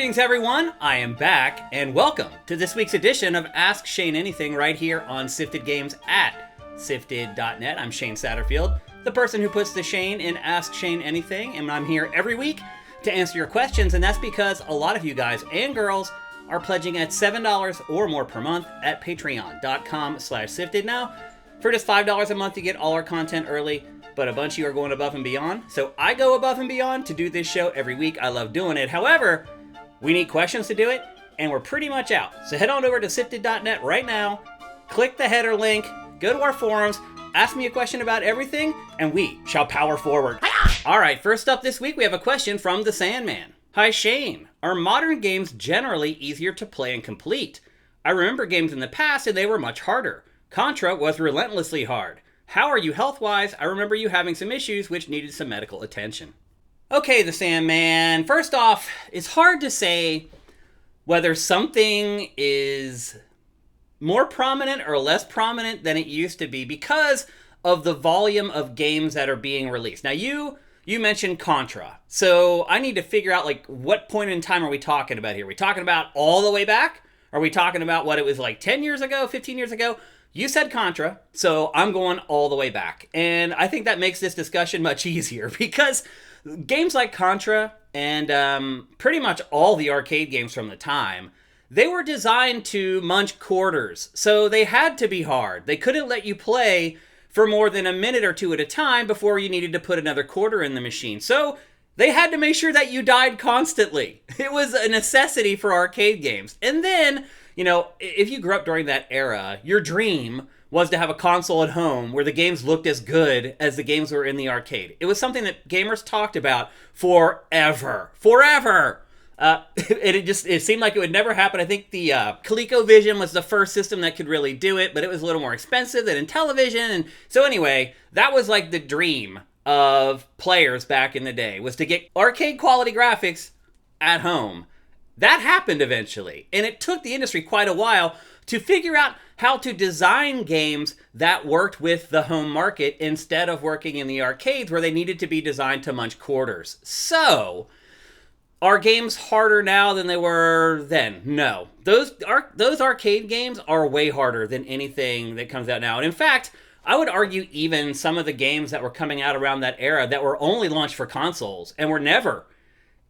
Greetings everyone, I am back, and welcome to this week's edition of Ask Shane Anything right here on Sifted Games at SIFTD.net. I'm Shane Satterfield, the person who puts the Shane in Ask Shane Anything, and I'm here every week to answer your questions, and that's because a lot of you guys and girls are pledging at $7 or more per month at patreon.com/sifted. Now, for just $5 a month you get all our content early, but a bunch of you are going above and beyond, so I go above and beyond to do this show every week. I love doing it. However, we need questions to do it, and we're pretty much out. So head on over to sifted.net right now, click the header link, go to our forums, ask me a question about everything, and we shall power forward. All right, first up this week, we have a question from the Sandman. Hi, Shane. Are modern games generally easier to play and complete? I remember games in the past, and they were much harder. Contra was relentlessly hard. How are you health-wise? I remember you having some issues which needed some medical attention. Okay, the Sandman. First off, it's hard to say whether something is more prominent or less prominent than it used to be because of the volume of games that are being released. Now, you mentioned Contra, so I need to figure out, like, what point in time are we talking about here? Are we talking about all the way back? Are we talking about what it was like 10 years ago, 15 years ago? You said Contra, so I'm going all the way back. And I think that makes this discussion much easier because games like Contra and pretty much all the arcade games from the time, they were designed to munch quarters. So they had to be hard. They couldn't let you play for more than a minute or two at a time before you needed to put another quarter in the machine. So they had to make sure that you died constantly. It was a necessity for arcade games. And then, you know, if you grew up during that era, your dream was to have a console at home where the games looked as good as the games were in the arcade. It was something that gamers talked about forever. It seemed like it would never happen. I think the ColecoVision was the first system that could really do it, but it was a little more expensive than Intellivision. And so anyway, that was like the dream of players back in the day, was to get arcade quality graphics at home. That happened eventually, and it took the industry quite a while to figure out how to design games that worked with the home market instead of working in the arcades where they needed to be designed to munch quarters. So, are games harder now than they were then? No. Those arcade games are way harder than anything that comes out now. And in fact, I would argue even some of the games that were coming out around that era that were only launched for consoles and were never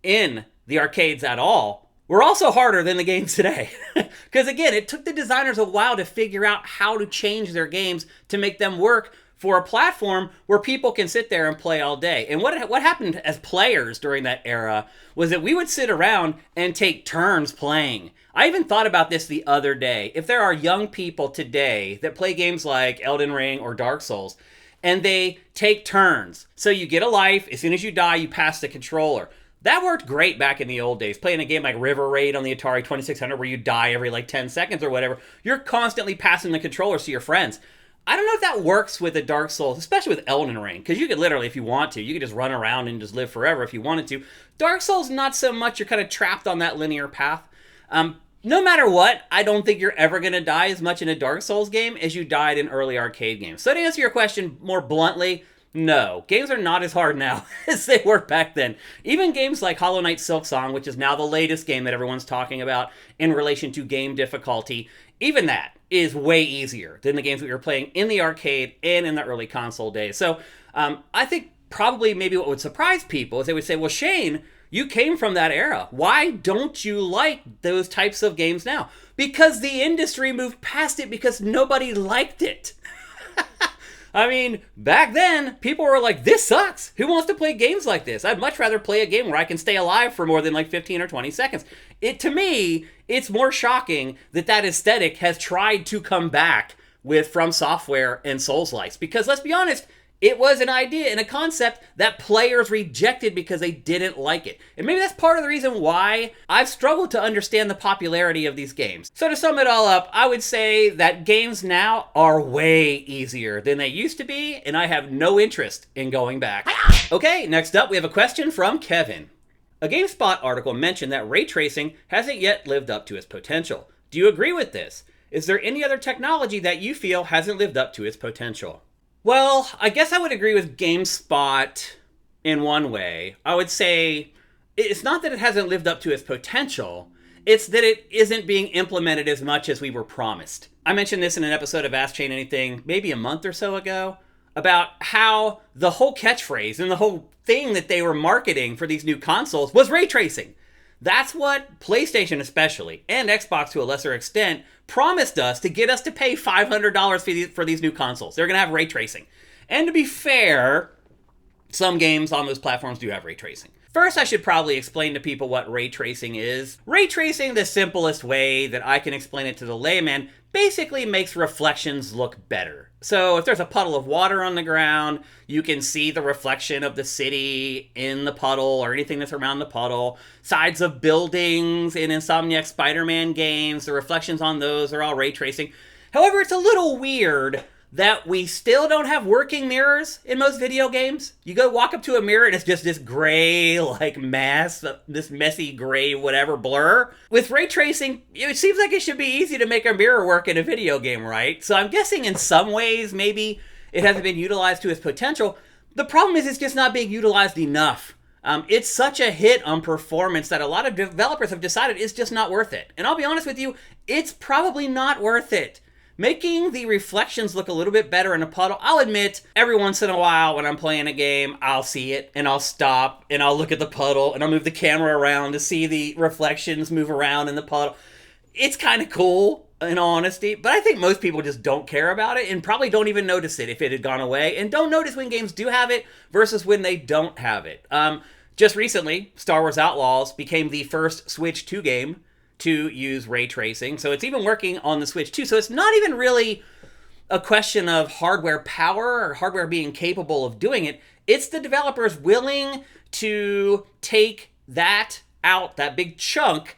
in the arcades at all were also harder than the games today. Because again, it took the designers a while to figure out how to change their games to make them work for a platform where people can sit there and play all day. And what happened as players during that era was that we would sit around and take turns playing. I even thought about this the other day. If there are young people today that play games like Elden Ring or Dark Souls, and they take turns, so you get a life, as soon as you die, you pass the controller. That worked great back in the old days. Playing a game like River Raid on the Atari 2600 where you die every like 10 seconds or whatever, you're constantly passing the controllers to your friends. I don't know if that works with a Dark Souls, especially with Elden Ring, because you could literally, if you want to, you could just run around and just live forever if you wanted to. Dark Souls, not so much. You're kind of trapped on that linear path. No matter what, I don't think you're ever going to die as much in a Dark Souls game as you died in early arcade games. So to answer your question more bluntly, no, games are not as hard now as they were back then. Even games like Hollow Knight Silksong, which is now the latest game that everyone's talking about in relation to game difficulty, even that is way easier than the games we were playing in the arcade and in the early console days. So I think probably maybe what would surprise people is they would say, well, Shane, you came from that era. Why don't you like those types of games now? Because the industry moved past it because nobody liked it. I mean, back then, people were like, this sucks. Who wants to play games like this? I'd much rather play a game where I can stay alive for more than like 15 or 20 seconds. To me, it's more shocking that that aesthetic has tried to come back with From Software and Souls-likes. Because let's be honest, it was an idea and a concept that players rejected because they didn't like it. And maybe that's part of the reason why I've struggled to understand the popularity of these games. So to sum it all up, I would say that games now are way easier than they used to be, and I have no interest in going back. Okay, next up we have a question from Kevin. A GameSpot article mentioned that ray tracing hasn't yet lived up to its potential. Do you agree with this? Is there any other technology that you feel hasn't lived up to its potential? Well, I guess I would agree with GameSpot in one way. I would say It's not that it hasn't lived up to its potential, it's that it isn't being implemented as much as we were promised. I mentioned this in an episode of Ask Chain Anything maybe a month or so ago about how the whole catchphrase and the whole thing that they were marketing for these new consoles was ray tracing. That's what PlayStation especially, and Xbox to a lesser extent, promised us to get us to pay $500 for these new consoles. They're going to have ray tracing. And to be fair, some games on those platforms do have ray tracing. First, I should probably explain to people what ray tracing is. Ray tracing, the simplest way that I can explain it to the layman, basically makes reflections look better. So if there's a puddle of water on the ground, you can see the reflection of the city in the puddle or anything that's around the puddle. Sides of buildings in Insomniac Spider-Man games, the reflections on those are all ray tracing. However, it's a little weird that we still don't have working mirrors in most video games. You go walk up to a mirror and it's just this gray, like, mass, this messy gray whatever blur. With ray tracing, it seems like it should be easy to make a mirror work in a video game, right? So I'm guessing in some ways maybe it hasn't been utilized to its potential. The problem is it's just not being utilized enough. It's such a hit on performance that a lot of developers have decided it's just not worth it. And I'll be honest with you, it's probably not worth it. Making the reflections look a little bit better in a puddle, I'll admit, every once in a while when I'm playing a game, I'll see it, and I'll stop, and I'll look at the puddle, and I'll move the camera around to see the reflections move around in the puddle. It's kind of cool, in all honesty, but I think most people just don't care about it, and probably don't even notice it if it had gone away, and don't notice when games do have it versus when they don't have it. Just recently, Star Wars Outlaws became the first Switch 2 game to use ray tracing. So it's even working on the Switch 2. So it's not even really a question of hardware power or hardware being capable of doing it. It's the developers willing to take that out, that big chunk,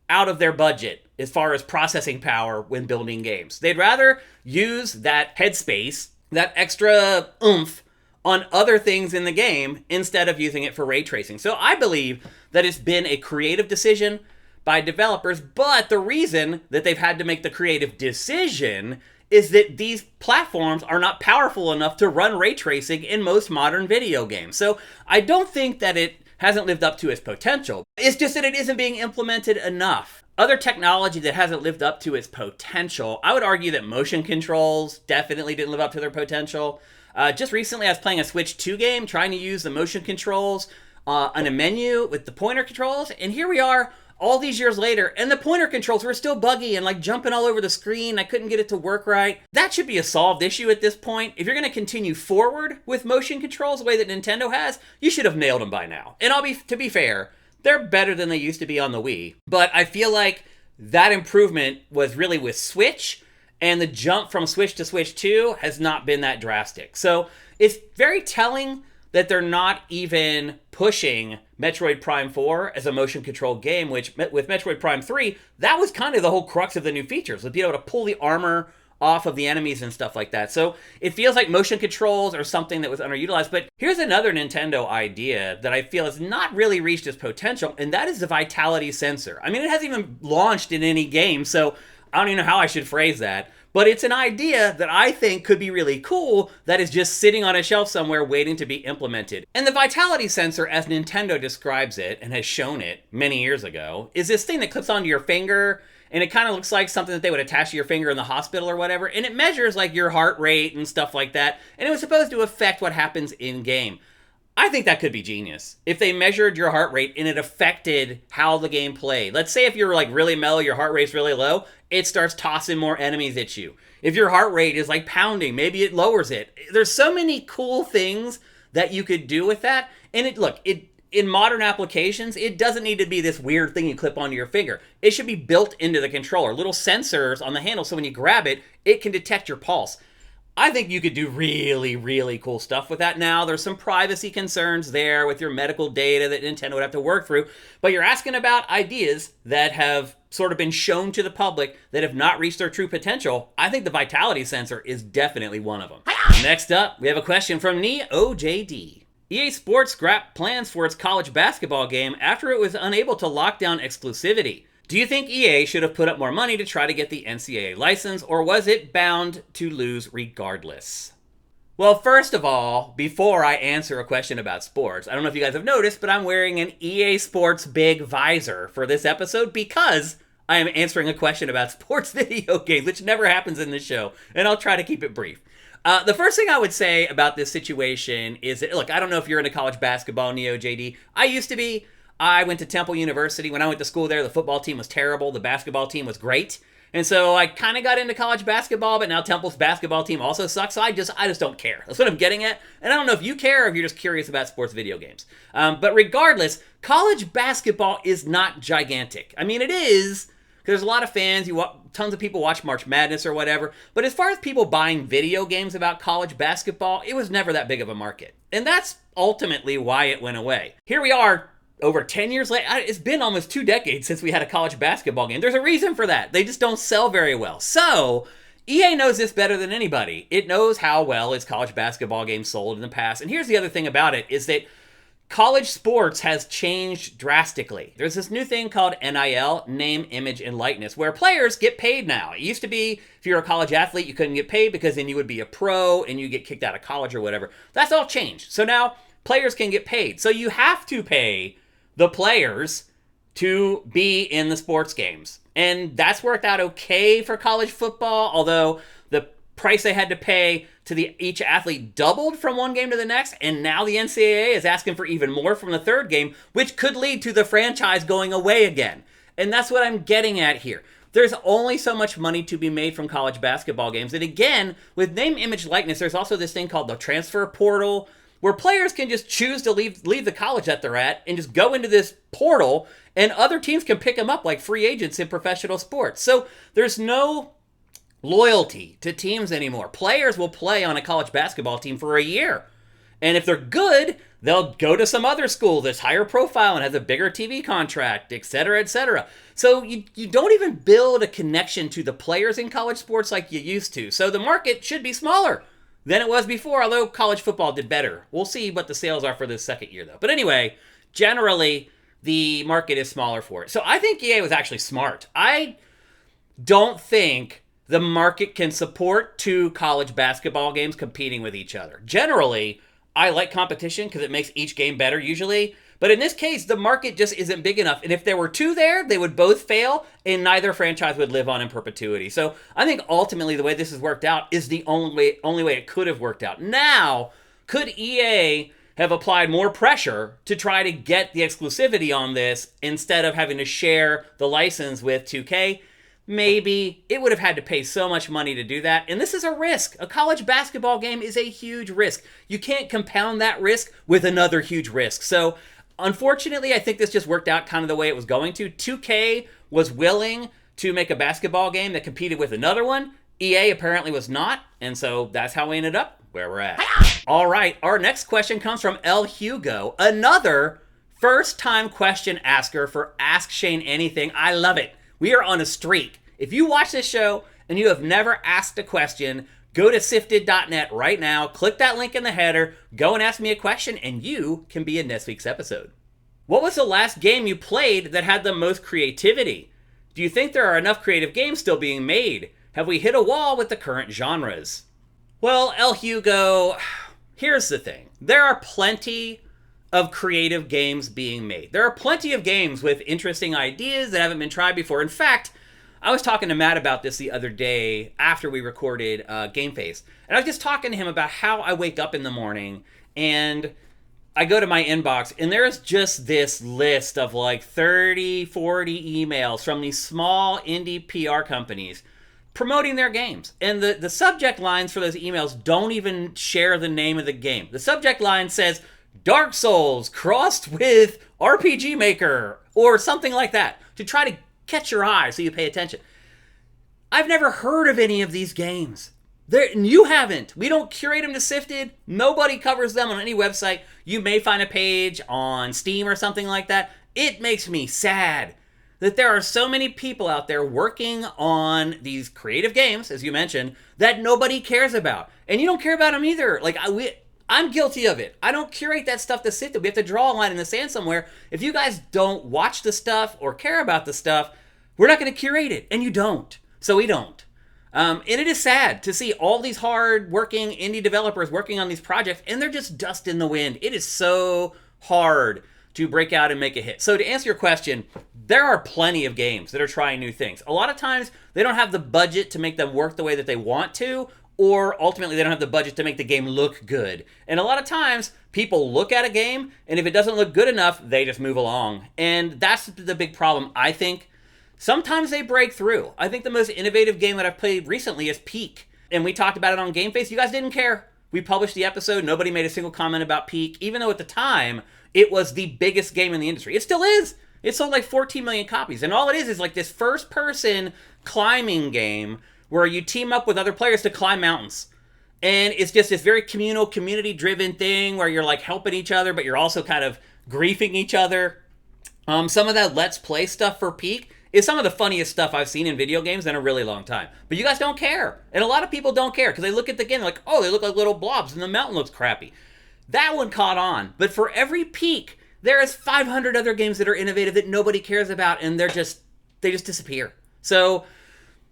out of their budget as far as processing power when building games. They'd rather use that headspace, that extra oomph, on other things in the game instead of using it for ray tracing. So I believe that it's been a creative decision by developers, but the reason that they've had to make the creative decision is that these platforms are not powerful enough to run ray tracing in most modern video games. So I don't think that it hasn't lived up to its potential. It's just that it isn't being implemented enough. Other technology that hasn't lived up to its potential, I would argue that motion controls definitely didn't live up to their potential. Just recently I was playing a Switch 2 game trying to use the motion controls on a menu with the pointer controls, and here we are all these years later, and the pointer controls were still buggy and like jumping all over the screen. I couldn't get it to work right. That should be a solved issue at this point. If you're going to continue forward with motion controls the way that Nintendo has, you should have nailed them by now. And to be fair, they're better than they used to be on the Wii. But I feel like that improvement was really with Switch, and the jump from Switch to Switch 2 has not been that drastic. So it's very telling that they're not even pushing Metroid Prime 4 as a motion control game, which with Metroid Prime 3, that was kind of the whole crux of the new features, was being able to pull the armor off of the enemies and stuff like that. So it feels like motion controls are something that was underutilized. But here's another Nintendo idea that I feel has not really reached its potential, and that is the vitality sensor. I mean, it hasn't even launched in any game, so I don't even know how I should phrase that. But it's an idea that I think could be really cool that is just sitting on a shelf somewhere waiting to be implemented. And the vitality sensor, as Nintendo describes it and has shown it many years ago, is this thing that clips onto your finger, and it kind of looks like something that they would attach to your finger in the hospital or whatever, and it measures like your heart rate and stuff like that, and it was supposed to affect what happens in-game. I think that could be genius. If they measured your heart rate and it affected how the game played. Let's say if you're like really mellow, your heart rate's really low, it starts tossing more enemies at you. If your heart rate is like pounding, maybe it lowers it. There's so many cool things that you could do with that. And in modern applications, it doesn't need to be this weird thing you clip onto your finger. It should be built into the controller. Little sensors on the handle, so when you grab it, it can detect your pulse. I think you could do really, really cool stuff with that. Now, there's some privacy concerns there with your medical data that Nintendo would have to work through, but you're asking about ideas that have sort of been shown to the public that have not reached their true potential. I think the vitality sensor is definitely one of them. Next up, we have a question from NeoJD. EA Sports scrapped plans for its college basketball game after it was unable to lock down exclusivity. Do you think EA should have put up more money to try to get the NCAA license, or was it bound to lose regardless? Well, first of all, before I answer a question about sports, I don't know if you guys have noticed, but I'm wearing an EA Sports big visor for this episode because I am answering a question about sports video games, which never happens in this show, and I'll try to keep it brief. The first thing I would say about this situation is that, look, I don't know if you're into college basketball, Neo JD. I used to be. I went to Temple University. When I went to school there, the football team was terrible. The basketball team was great. And so I kind of got into college basketball, but now Temple's basketball team also sucks. So I just don't care. That's what I'm getting at. And I don't know if you care or if you're just curious about sports video games. But regardless, college basketball is not gigantic. I mean, it is, because there's a lot of fans. Tons of people watch March Madness or whatever. But as far as people buying video games about college basketball, it was never that big of a market. And that's ultimately why it went away. Here we are, over 10 years later. It's been almost 2 decades since we had a college basketball game. There's a reason for that. They just don't sell very well. So EA knows this better than anybody. It knows how well its college basketball games sold in the past. And here's the other thing about it is that college sports has changed drastically. There's this new thing called NIL, name, image, and likeness, where players get paid now. It used to be if you're a college athlete, you couldn't get paid because then you would be a pro and you get kicked out of college or whatever. That's all changed. So now players can get paid. So you have to pay the players to be in the sports games. And that's worked out okay for college football, although the price they had to pay to each athlete doubled from one game to the next, and now the NCAA is asking for even more from the third game, which could lead to the franchise going away again. And that's what I'm getting at here. There's only so much money to be made from college basketball games. And again, with name, image, likeness, there's also this thing called the transfer portal, where players can just choose to leave the college that they're at and just go into this portal, and other teams can pick them up like free agents in professional sports. So there's no loyalty to teams anymore. Players will play on a college basketball team for a year. And if they're good, they'll go to some other school that's higher profile and has a bigger TV contract, et cetera, et cetera. So you don't even build a connection to the players in college sports like you used to. So the market should be smaller than it was before, although college football did better. We'll see what the sales are for this second year, though. But anyway, generally, the market is smaller for it. So I think EA was actually smart. I don't think the market can support 2 college basketball games competing with each other. Generally, I like competition because it makes each game better usually. But in this case, the market just isn't big enough. And if there were 2 there, they would both fail and neither franchise would live on in perpetuity. So I think ultimately the way this has worked out is the only way it could have worked out. Now, could EA have applied more pressure to try to get the exclusivity on this instead of having to share the license with 2K? Maybe. It would have had to pay so much money to do that. And this is a risk. A college basketball game is a huge risk. You can't compound that risk with another huge risk. So unfortunately, I think this just worked out kind of the way it was going to. 2K was willing to make a basketball game that competed with another one. EA apparently was not. And so that's how we ended up where we're at. All right. Our next question comes from El Hugo, another first-time question asker for Ask Shane Anything. I love it. We are on a streak. If you watch this show and you have never asked a question, go to SIFTD.net right now, click that link in the header, go and ask me a question, and you can be in next week's episode. What was the last game you played that had the most creativity? Do you think there are enough creative games still being made? Have we hit a wall with the current genres? Well, El Hugo, here's the thing. There are plenty of creative games being made. There are plenty of games with interesting ideas that haven't been tried before. In fact, I was talking to Matt about this the other day after we recorded Game Face. And I was just talking to him about how I wake up in the morning and I go to my inbox and there's just this list of like 30, 40 emails from these small indie PR companies promoting their games. And the subject lines for those emails don't even share the name of the game. The subject line says, Dark Souls crossed with RPG Maker or something like that to try to catch your eye so you pay attention. I've never heard of any of these games. You haven't. We don't curate them to Sifted. Nobody covers them on any website. You may find a page on Steam or something like that. It makes me sad that there are so many people out there working on these creative games, as you mentioned, that nobody cares about. And you don't care about them either. I'm guilty of it. I don't curate that stuff to Sifted. We have to draw a line in the sand somewhere. If you guys don't watch the stuff or care about the stuff, we're not going to curate it. And you don't. So we don't. And it is sad to see all these hard-working indie developers working on these projects, and they're just dust in the wind. It is so hard to break out and make a hit. So to answer your question, there are plenty of games that are trying new things. A lot of times, they don't have the budget to make them work the way that they want to, or ultimately they don't have the budget to make the game look good. And a lot of times, people look at a game, and if it doesn't look good enough, they just move along. And that's the big problem, I think. Sometimes they break through. I think the most innovative game that I've played recently is Peak. And we talked about it on Game Face. You guys didn't care. We published the episode. Nobody made a single comment about Peak, even though at the time, it was the biggest game in the industry. It still is. It sold like 14 million copies. And all it is like this first-person climbing game where you team up with other players to climb mountains. And it's just this very communal, community-driven thing where you're like helping each other, but you're also kind of griefing each other. Some of that Let's Play stuff for Peak is some of the funniest stuff I've seen in video games in a really long time. But you guys don't care. And a lot of people don't care because they look at the game like, oh, they look like little blobs and the mountain looks crappy. That one caught on. But for every Peak, there is 500 other games that are innovative that nobody cares about, and they just disappear. So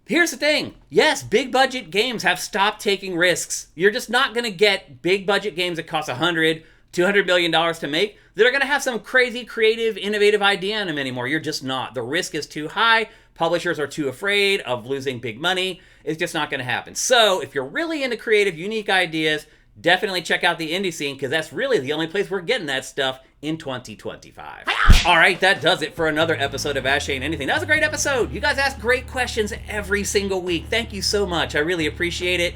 here's the thing. Yes, big budget games have stopped taking risks. You're just not going to get big budget games that cost $100, $200 million to make that are going to have some crazy, creative, innovative idea in them anymore. You're just not. The risk is too high. Publishers are too afraid of losing big money. It's just not going to happen. So if you're really into creative, unique ideas, definitely check out the indie scene because that's really the only place we're getting that stuff in 2025. All right, that does it for another episode of Ask Shane Anything. That was a great episode. You guys ask great questions every single week. Thank you so much. I really appreciate it.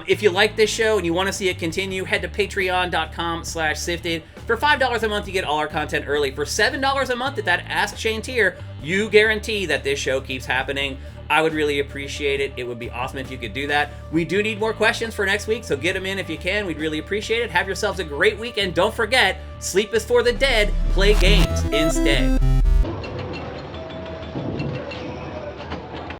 If you like this show and you want to see it continue, head to patreon.com/sifted. For $5 a month, you get all our content early. For $7 a month at that Ask Shane tier, you guarantee that this show keeps happening. I would really appreciate it. It would be awesome if you could do that. We do need more questions for next week, so get them in if you can. We'd really appreciate it. Have yourselves a great week, and don't forget, sleep is for the dead. Play games instead.